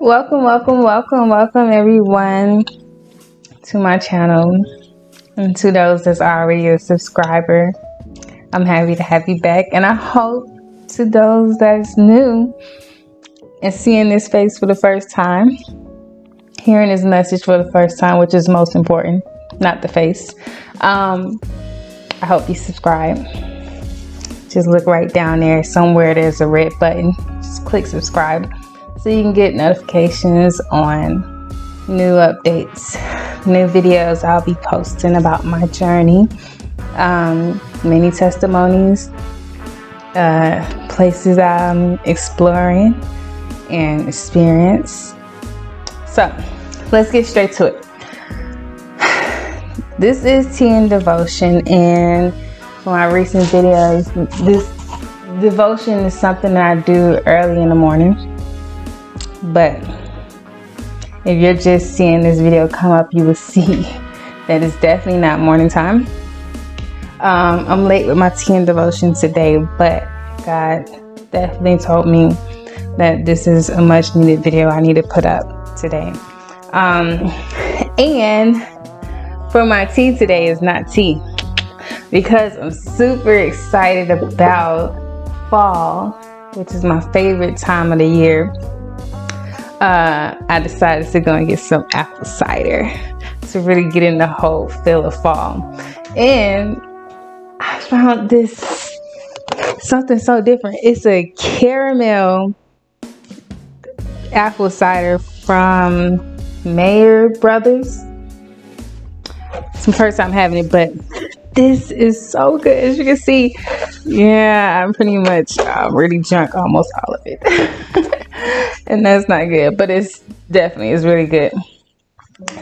Welcome everyone to my channel, and to those that's already a subscriber. I'm happy to have you back, and I hope to those that's new and seeing this face for the first time, hearing this message for the first time, which is most important, not the face. I hope you subscribe. Just look right down there somewhere, there's a red button. Just click subscribe so you can get notifications on new updates, new videos I'll be posting about my journey, many testimonies, places I'm exploring and experience. So let's get straight to it. This is Tea and Devotion, and for my recent videos, this devotion is something that I do early in the morning. But if you're just seeing this video come up, you will see that it's definitely not morning time. I'm late with my tea and devotion today, but God definitely told me that this is a much needed video I need to put up today. And for my tea today is not tea, because I'm super excited about fall, which is my favorite time of the year. I decided to go and get some apple cider to really get in the whole feel of fall. And I found this something so different. It's a caramel apple cider from Mayer Brothers. It's my first time having it, but this is so good. As you can see, yeah, I'm pretty much really drunk almost all of it. And that's not good, but it's really good.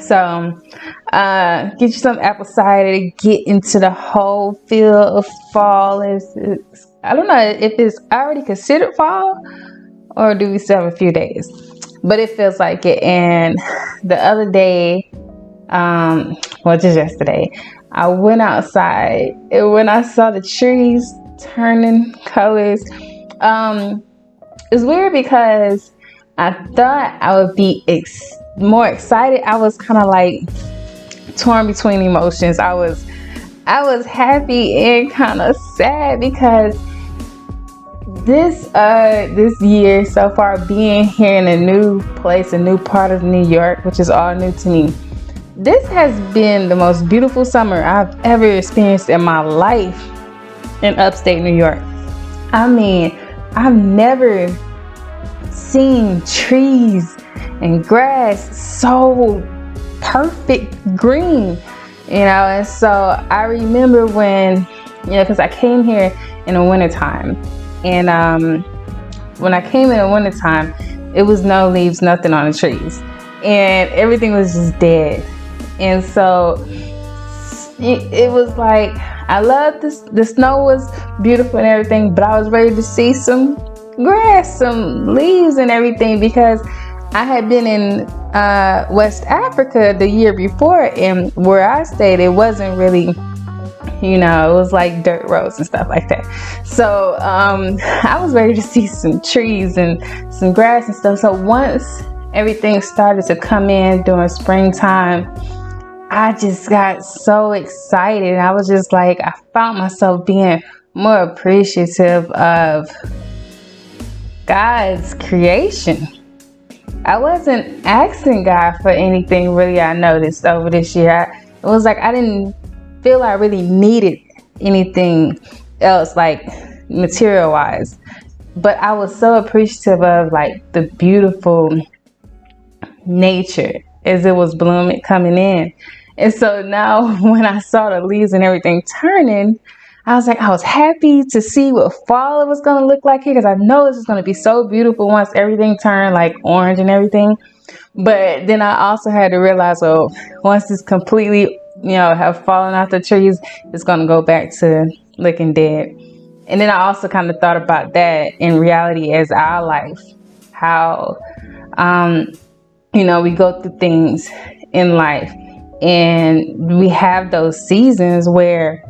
So get you some apple cider to get into the whole feel of fall. I don't know if it's already considered fall or do we still have a few days, but it feels like it. And the other day, just yesterday, I went outside, and when I saw the trees turning colors, it's weird because I thought I would be more excited. I was kind of like torn between emotions. I was happy and kind of sad because this year so far, being here in a new place, a new part of New York, which is all new to me, this has been the most beautiful summer I've ever experienced in my life in upstate New York. I mean, I've never seen trees and grass so perfect green, and so I remember when, because I came here in the wintertime, and when I came in the wintertime, it was no leaves, nothing on the trees, and everything was just dead. And so it was like, I loved this. The snow was beautiful and everything, but I was ready to see some grass, some leaves and everything, because I had been in West Africa the year before, and where I stayed, it wasn't really, it was like dirt roads and stuff like that. So I was ready to see some trees and some grass and stuff. So once everything started to come in during springtime, I just got so excited. I was just like, I found myself being more appreciative of God's creation. I wasn't asking God for anything really. I noticed over this year, it was like I didn't feel I really needed anything else, like material wise, but I was so appreciative of like the beautiful nature as it was blooming, coming in. And so now when I saw the leaves and everything turning, I was happy to see what fall was going to look like here, because I know this is going to be so beautiful once everything turned like orange and everything. But then I also had to realize, well, once it's completely, have fallen off the trees, it's going to go back to looking dead. And then I also kind of thought about that in reality as our life, how, we go through things in life, and we have those seasons where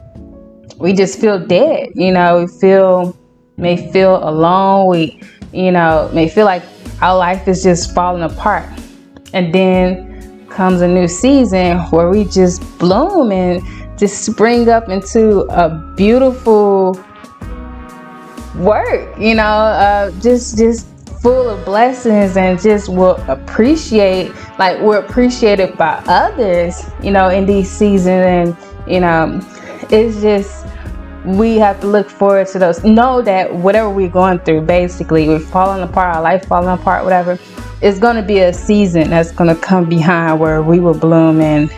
we just feel dead. We feel may feel alone, we, may feel like our life is just falling apart. And then comes a new season where we just bloom and just spring up into a beautiful work, just full of blessings, and just we're appreciated by others, in these seasons. And, it's just, we have to look forward to those. Know that whatever we're going through, basically, we're falling apart, our life falling apart, whatever, it's going to be a season that's going to come behind where we will bloom, and,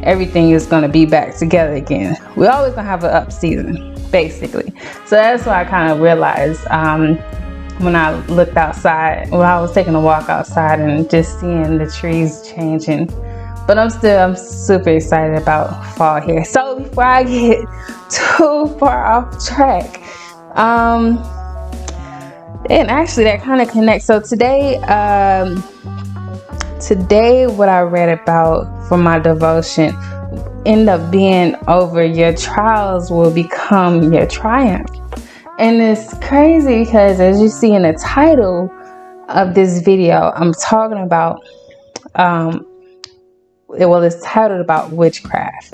everything is going to be back together again. We're always going to have an up season, basically. So that's what I kind of realized when I looked outside, when I was taking a walk outside and just seeing the trees changing. But I'm super excited about fall here. So before I get too far off track, and actually that kind of connects. So today what I read about for my devotion end up being over your trials will become your triumph. And it's crazy because, as you see in the title of this video, I'm talking about it's titled about witchcraft,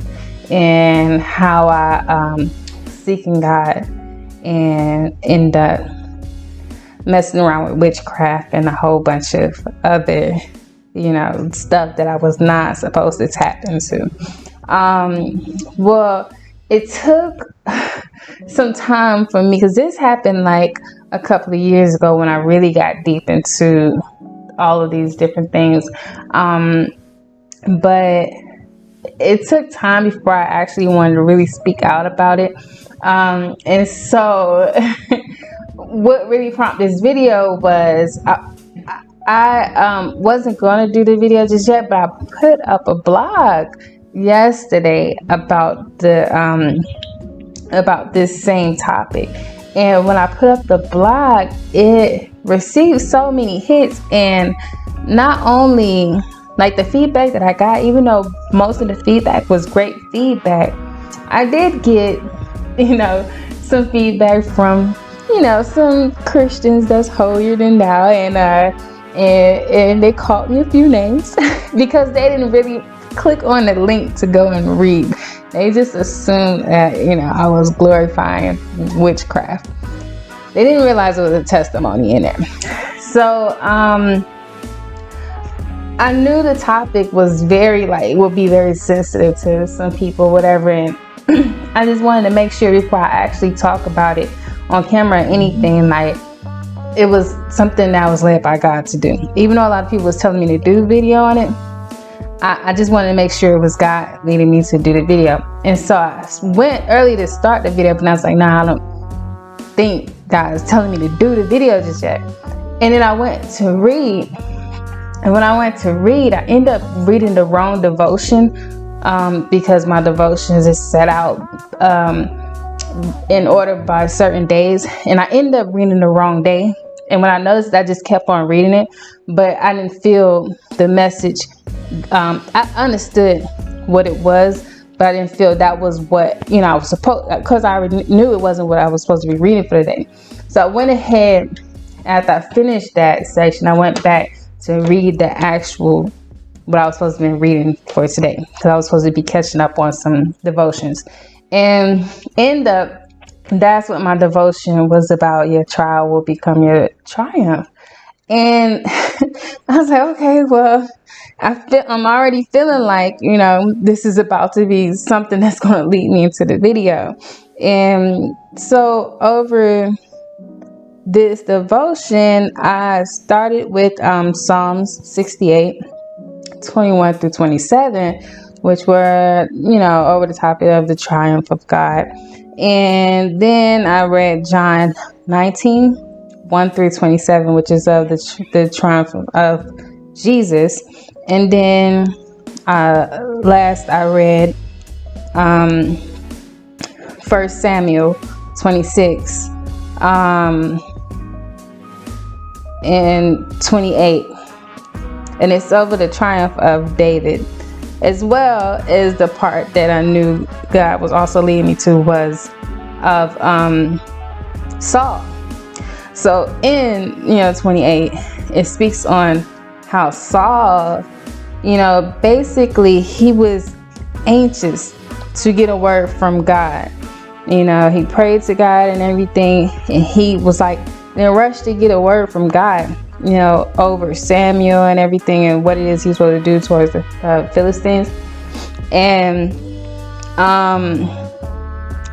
and how I seeking God and end up messing around with witchcraft and a whole bunch of other stuff that I was not supposed to tap into. Well, it took some time for me, because this happened like a couple of years ago when I really got deep into all of these different things. But it took time before I actually wanted to really speak out about it. And so what really prompted this video was I wasn't going to do the video just yet, but I put up a blog yesterday about this same topic. And when I put up the blog, it received so many hits, and not only like the feedback that I got, even though most of the feedback was great feedback, I did get, some feedback from, some Christians that's holier than thou, and they called me a few names because they didn't really click on the link to go and read. They just assumed that, I was glorifying witchcraft. They didn't realize there was a testimony in there. So, I knew the topic was would be very sensitive to some people, whatever. And I just wanted to make sure before I actually talk about it on camera or anything, like it was something that was led by God to do. Even though a lot of people was telling me to do video on it, I just wanted to make sure it was God leading me to do the video. And so I went early to start the video, but I was like, nah, I don't think God is telling me to do the video just yet. And then I went to read. And when I went to read, I ended up reading the wrong devotion because my devotions is set out in order by certain days. And I ended up reading the wrong day. And when I noticed, I just kept on reading it. But I didn't feel the message. I understood what it was, but I didn't feel that was what, I was supposed, because I already knew it wasn't what I was supposed to be reading for the day. So I went ahead, after I finished that section, I went back to read the actual, what I was supposed to be reading for today, because I was supposed to be catching up on some devotions. And that's what my devotion was about. Your trial will become your triumph. And I was like, okay, well, I'm already feeling like, this is about to be something that's going to lead me into the video. And so over this devotion, I started with Psalms 68, 21 through 27, which were, over the topic of the triumph of God. And then I read John 19, 1 through 27, which is of the triumph of Jesus. And then last I read 1 Samuel 26 and 28. And it's over the triumph of David, as well as the part that I knew God was also leading me to was of Saul. So in 28, it speaks on how Saul, basically he was anxious to get a word from God. He prayed to God and everything, and he was like in a rush to get a word from God, over Samuel and everything, and what it is he's supposed to do towards the Philistines. And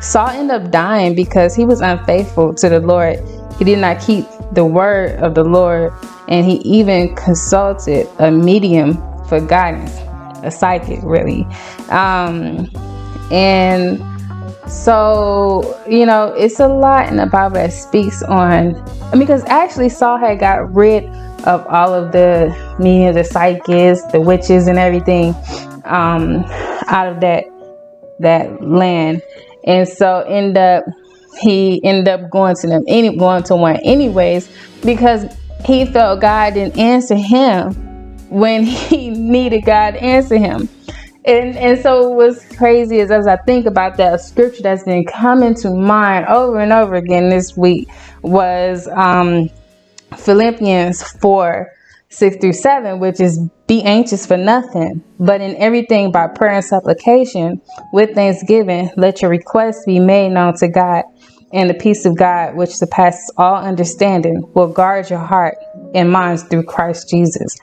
Saul ended up dying because he was unfaithful to the Lord. He did not keep the word of the Lord, and he even consulted a medium for guidance, a psychic, really. And so, it's a lot in the Bible that speaks on, because actually Saul had got rid of all of the mediums, the psychics, the witches and everything out of that land. And so he ended up going to one anyways, because he felt God didn't answer him when he needed God to answer him. And so what's crazy is, as I think about that, a scripture that's been coming to mind over and over again this week was Philippians 4:6-7, which is, be anxious for nothing, but in everything by prayer and supplication with thanksgiving, let your requests be made known to God, and the peace of God, which surpasses all understanding, will guard your heart and minds through Christ Jesus.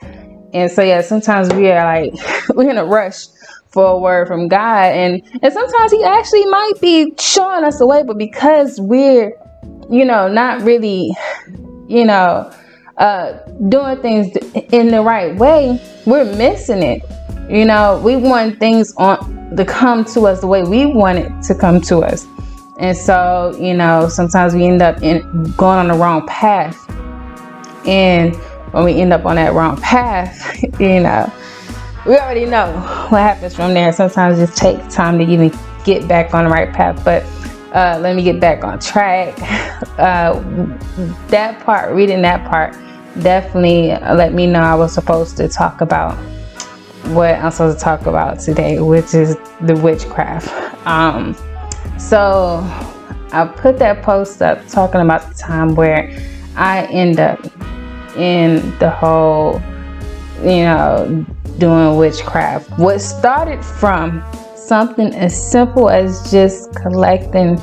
And so, yeah, sometimes we are like, we're in a rush for a word from God, and sometimes he actually might be showing us the way, but because we're, not really, doing things in the right way, we're missing it. We want things to come to us the way we want it to come to us. And so, sometimes we end up going on the wrong path. And when we end up on that wrong path, we already know what happens from there. Sometimes it just takes time to even get back on the right path. But let me get back on track. Reading that part definitely let me know I was supposed to talk about what I'm supposed to talk about today, which is the witchcraft. So I put that post up talking about the time where I end up in the whole, doing witchcraft. What started from something as simple as just collecting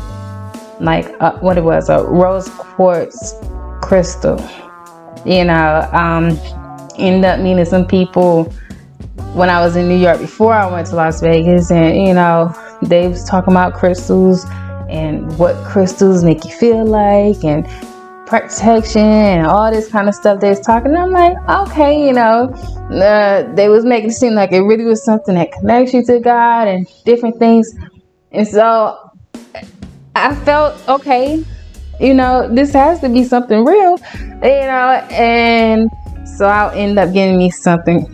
a rose quartz crystal. Ended up meeting some people when I was in New York before I went to Las Vegas, and they was talking about crystals and what crystals make you feel like, and protection and all this kind of stuff they was talking. And I'm like, okay, they was making it seem like it really was something that connects you to God and different things. And so I felt, okay, this has to be something real, and so I'll end up getting me something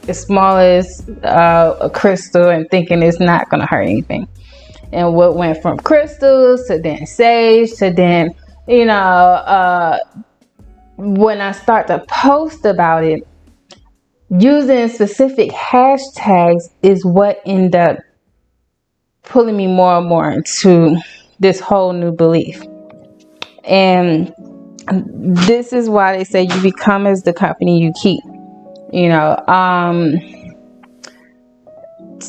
as small as a crystal and thinking it's not going to hurt anything. And what went from crystals to then sage to then, when I start to post about it, using specific hashtags is what ended up pulling me more and more into this whole new belief. And this is why they say you become as the company you keep.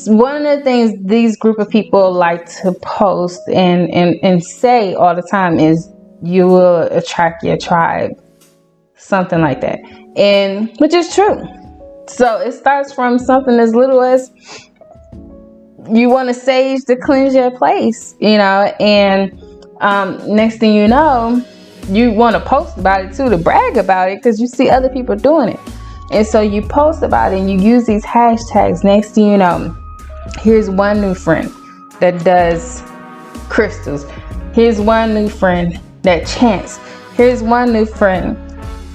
One of the things these group of people like to post and say all the time is, you will attract your tribe, something like that, and which is true. So it starts from something as little as you want to sage to cleanse your place, and next thing you know, you want to post about it too, to brag about it, because you see other people doing it. And so you post about it and you use these hashtags. Next thing you know, here's one new friend that does crystals. Here's one new friend that chants. Here's one new friend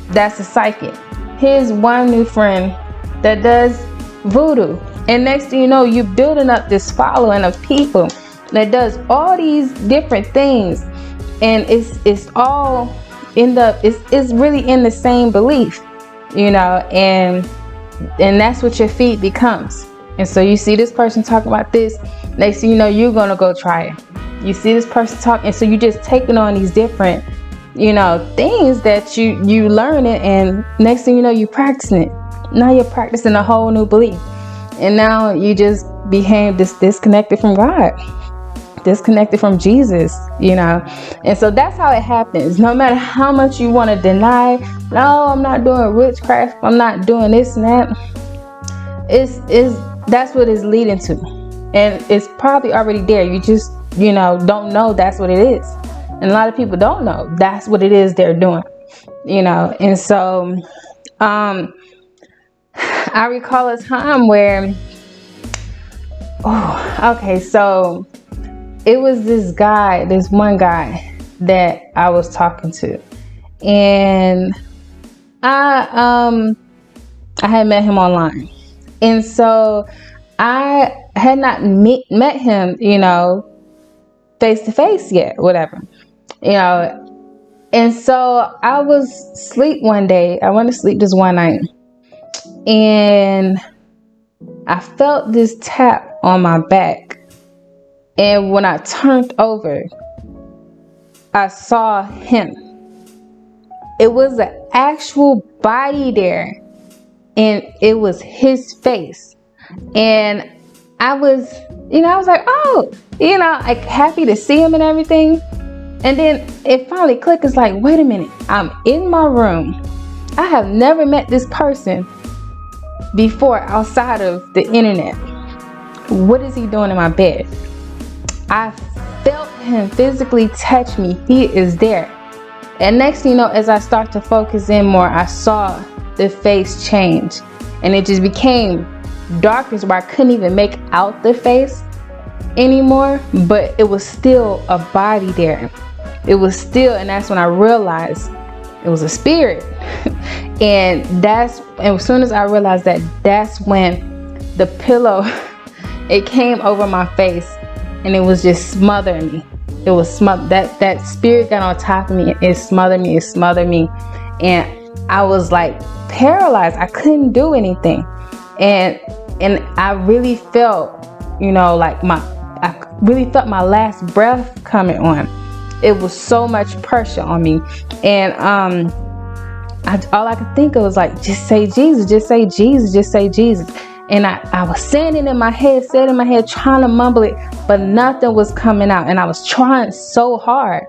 that's a psychic. Here's one new friend that does voodoo. And next thing you know, you're building up this following of people that does all these different things. And it's all it's really in the same belief, and that's what your feed becomes. And so you see this person talking about this, next thing you know, you're gonna go try it. You see this person talk, and so you just taking on these different, things that you learn it, and next thing you know, you practicing it. Now you're practicing a whole new belief, and now you just became disconnected from God, disconnected from Jesus, and so that's how it happens. No matter how much you want to deny, no, I'm not doing witchcraft, I'm not doing this and that, that's what it's leading to, and it's probably already there. You just don't know that's what it is, and a lot of people don't know that's what it is they're doing, and so I recall a time where so it was this one guy that I was talking to, and I had met him online, and so I had not met him, face to face yet, whatever, and so I was asleep one day. I went to sleep this one night, and I felt this tap on my back. And when I turned over, I saw him. It was an actual body there, and it was his face. And I was like, oh, like happy to see him and everything. And then it finally clicked. It's like, wait a minute, I'm in my room. I have never met this person before outside of the internet. What is he doing in my bed? I felt him physically touch me. He is there. And next thing you know, as I start to focus in more, I saw the face change, and it just became darkness where I couldn't even make out the face anymore, but it was still a body there. It was still, and that's when I realized it was a spirit. and as soon as I realized that, that's when the pillow, it came over my face, and it was just smothering me. It was that spirit got on top of me. It smothered me. And I was like paralyzed. I couldn't do anything. And I really felt, I really felt my last breath coming on. It was so much pressure on me. And all I could think of was like, just say Jesus, just say Jesus, just say Jesus. And I was saying it in my head, trying to mumble it, but nothing was coming out. And I was trying so hard,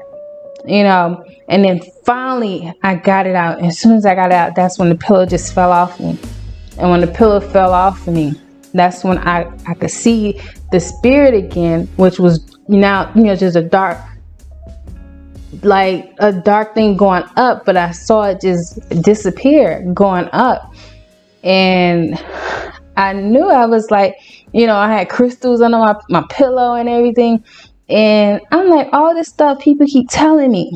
and then finally I got it out. And as soon as I got it out, that's when the pillow just fell off me. And when the pillow fell off of me, that's when I could see the spirit again, which was just a dark thing going up, but I saw it just disappear going up. And I knew, I was like, I had crystals under my pillow and everything. And I'm like, all this stuff people keep telling me,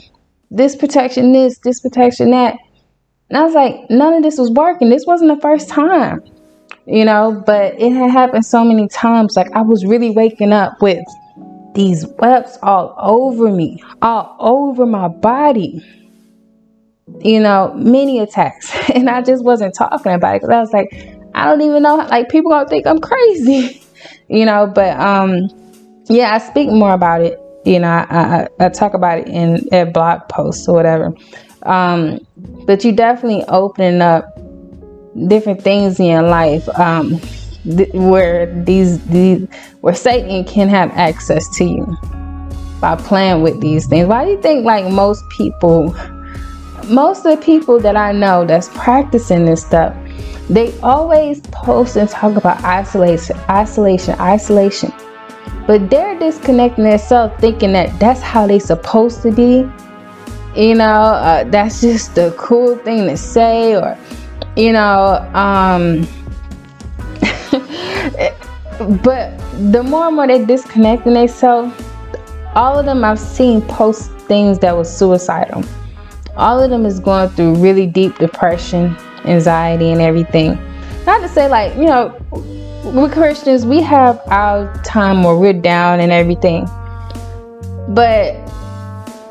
this protection, this protection, that. And I was like, none of this was working. This wasn't the first time, but it had happened so many times. Like, I was really waking up with these webs all over me, all over my body, many attacks. And I just wasn't talking about it because I was like, I don't even know, like, people gonna think I'm crazy, but I speak more about it. I talk about it in a blog posts or whatever. But you definitely opening up different things in your life, where where Satan can have access to you by playing with these things. Why do you think, like, most of the people that I know that's practicing this stuff, they always post and talk about isolation, but they're disconnecting themselves, thinking that that's how they supposed to be. That's just the cool thing to say, or but the more and more they disconnecting themselves, all of them I've seen post things that was suicidal. All of them is going through really deep depression, anxiety, and everything. Not to say, like, we're Christians, we have our time where we're down and everything, but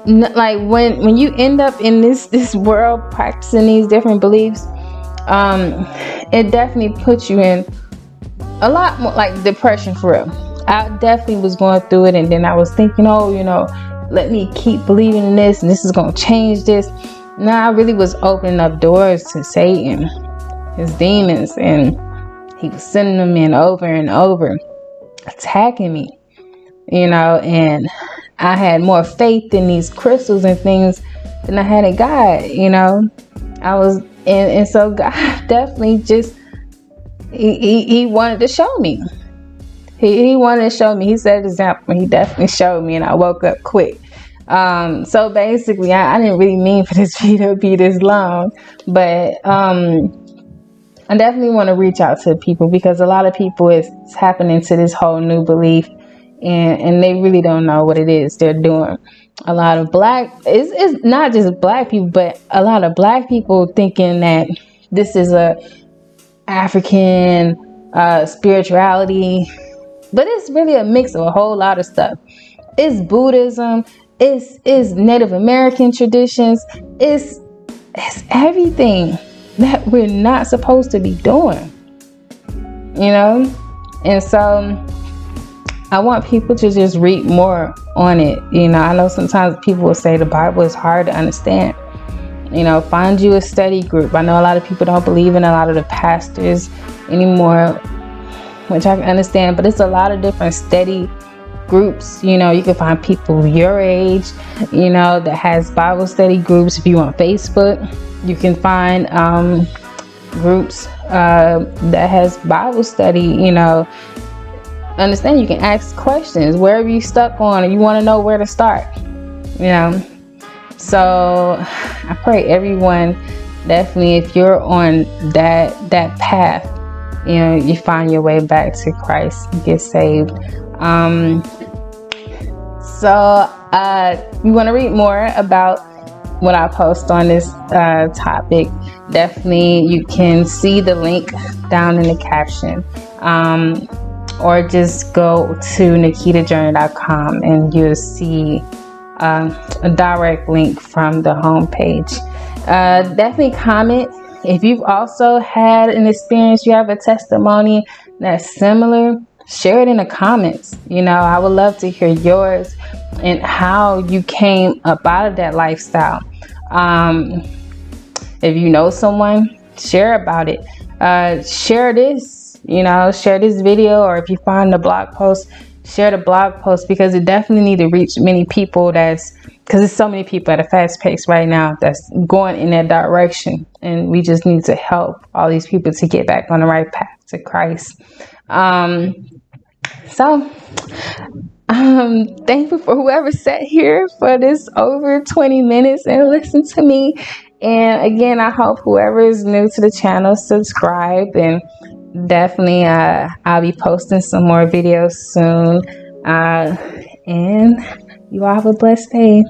like when you end up in this world practicing these different beliefs, it definitely puts you in a lot more like depression, for real. I definitely was going through it, and then I was thinking, oh, let me keep believing in this, and this is going to change this. No, I really was opening up doors to Satan, his demons, and he was sending them in over and over, attacking me, and I had more faith in these crystals and things than I had in God, I was, and so God definitely just, he wanted to show me. He wanted to show me. He set an example. He definitely showed me, and I woke up quick. So basically, I didn't really mean for this video to be this long, but I definitely want to reach out to people, because a lot of people is tapping into this whole new belief, and they really don't know what it is they're doing. A lot of it's not just black people, but a lot of black people thinking that this is a African spirituality, but it's really a mix of a whole lot of stuff. It's Buddhism, it's Native American traditions, it's everything that we're not supposed to be doing, and so I want people to just read more on it. I know sometimes people will say the Bible is hard to understand. Find you a study group. I know a lot of people don't believe in a lot of the pastors anymore, which I can understand, but it's a lot of different study groups. You can find people your age, that has Bible study groups. If you on Facebook, you can find groups that has Bible study. Understand, you can ask questions wherever you stuck on, or you want to know where to start. So I pray everyone, definitely, if you're on that path, you find your way back to Christ, get saved. So you want to read more about what I post on this topic, definitely you can see the link down in the caption, or just go to naquitajourney.com and you'll see a direct link from the homepage. Definitely comment if you've also had an experience, you have a testimony that's similar. Share it in the comments. I would love to hear yours and how you came up out of that lifestyle. If you know someone, share about it. Share this, share this video, or if you find the blog post, share the blog post, because it definitely need to reach many people. Because there's so many people at a fast pace right now that's going in that direction, and we just need to help all these people to get back on the right path to Christ. So thankful for whoever sat here for this over 20 minutes and listened to me. And again, I hope whoever is new to the channel, subscribe, and definitely I'll be posting some more videos soon. And you all have a blessed day.